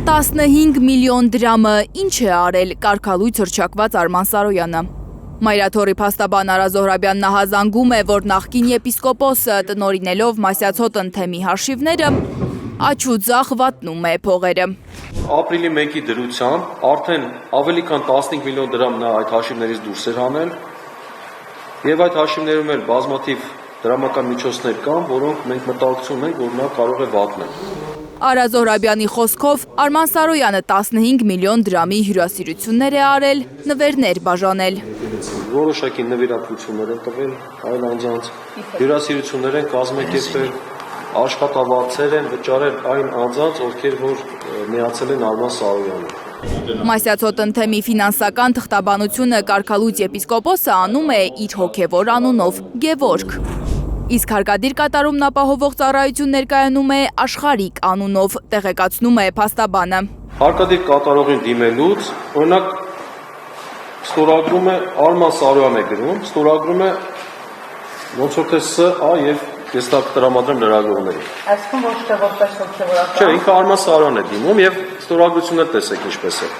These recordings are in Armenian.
15 միլիոն դրամը ինչ է արել կարգալույց հռչակված Արման Սարոյանը։ Մայրաթորի փաստաբան Արա Զոհրաբյանն ահազանգում է, որ նախկին եպիսկոպոսը տնօրինելով Մասյացոտ ընթեմի հաշիվները աչ ու ձախ վատնում է փողերը։ Ապրիլի 1-ի դրությամբ արդեն ավելի քան 15 միլիոն դրամ նա այդ հաշիվներից դուրս էր հանել եւ այդ հաշիվներում էլ բազմաթիվ դրամական միջոցներ կան, որոնք մենք մտահոգություն ունենք, որ նա կարող է վատնել։ Արա Զոհրաբյանի խոսքով Արման Սարոյանը 15 միլիոն դրամի հյուրասիրություններ է արել, նվերներ բաժանել։ Որոշակի նվիրատվություններ են տվել այլ անձանց, հյուրասիրություններ են կազմակերպել, աշխատավարձեր են վճարել այն անձանց, ովքեր որ միացել են Արման Սարոյանին։ Մասյացոտ ընթեմի ֆինանսական թղթաբանությունը կարգալույց եպիսկոպոսը անում է իր հոգևոր անունով Գևորգ։ Իսկ հարկադիր կատարումն ապահովող ծառայություն ներկայանում է Աշխարհիկ անունով, տեղեկացնում է փաստաբանը։ Հարկադիր կատարողին դիմելուց, օրինակ ստորագրում է Արման Սարոյան է գրում, ստորագրում է ոնց որ թե ՍԱ եւ ես դա կտրամադրեմ լրագրողներին։ Այսինքն ոչ թե որպես հոգևորական։ Չէ, ինքը Արման Սարոյանն է դիմում եւ ստորագրությունը տեսեք ինչպես է։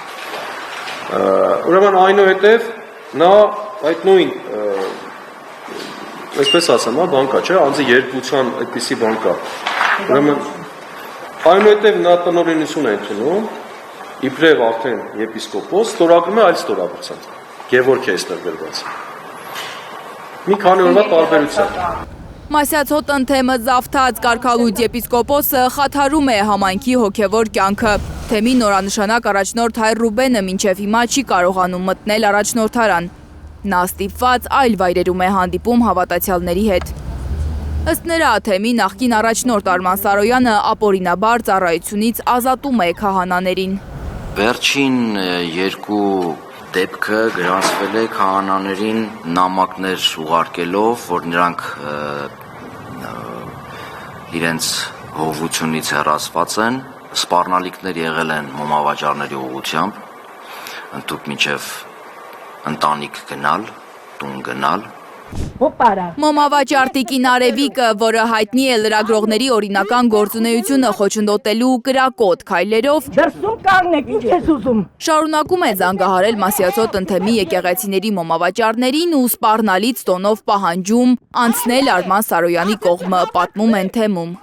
Ուրեմն այնուհետև նա այդ նույն այսպես ասեմ, բան կա, չէ, անձի երկության այդպիսի բան կա։ Ուրեմն այնուհետև նա տնօրինություն է ընդունում, իբրև արդեն եպիսկոպոս, ստորագրում է այլ ստորագրությամբ։ Գևորգ է այստեղ գրված։ Մի քանի օրվա տարբերությամբ։ Մասյացոտ ընթեմը զավթած կարգալույց եպիսկոպոսը խաթարում է համայնքի հոգևոր կյանքը։ Թեմի նորանշանակ առաջնորդ Հայր Ռուբենը մինչև հիմա չի կարողանում մտնել առաջնորդարան։ Նա ստիպված այլ վայրերում է հանդիպում հավատացյալների հետ։ Ըստ նրա, թեմի նախկին առաջնորդ Արման Սարոյանը ապօրինաբար ծառայությունից ազատում է քահանաներին։ Վերջին երկու դեպքը գրանցվել է քահանաներին նամակներ ուղարկելով, որ նրանք իրենց հովությունից հեռացված են, սպառնալիքներ եղել են մոմավաճառների ուղղությամբ, ընդհուպ մինչև ընտանիք գնալ, տուն գնալ։ Մոմավաճառ Արևիկը, որը հայտնի է լրագրողների օրինական գործունեությունը խոչընդոտելու կրակոտ քայլերով, Դրսում կանգնեք, ինչ ես ուզում։ շարունակում է զանգահարել Մասյացոտ ընթեմի եկեղեցիների մոմավաճառներին ու սպառնալից տոնով պահանջում անցնել Արման Սարոյանի կողմը, պատմում են թեմում։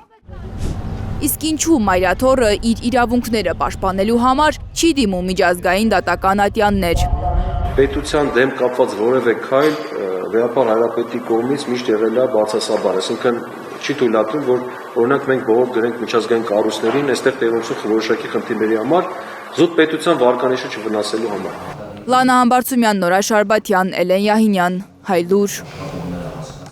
Իսկ ինչու Մայրաթորը իր իրավունքները պաշտպանելու համար չի դիմում միջազգային դատական ատյաններ։ Պետության դեմ կապված որևէ քայլ Վեհապար Հայրապետի կողմից միշտ եղել է բացասաբար, այսինքն չի թույլատրում, որ օրինակ մենք բողոք գրենք միջազգային կառույցներին, այստեղ տեղի ունեցող որոշակի խնդիրների համար, զուտ պետության վարկանիշը չվնասելու համար։ Լանա Համբարձումյան, Նորա Շարբաթյան, Էլեն Յահինյան, Հայլուր։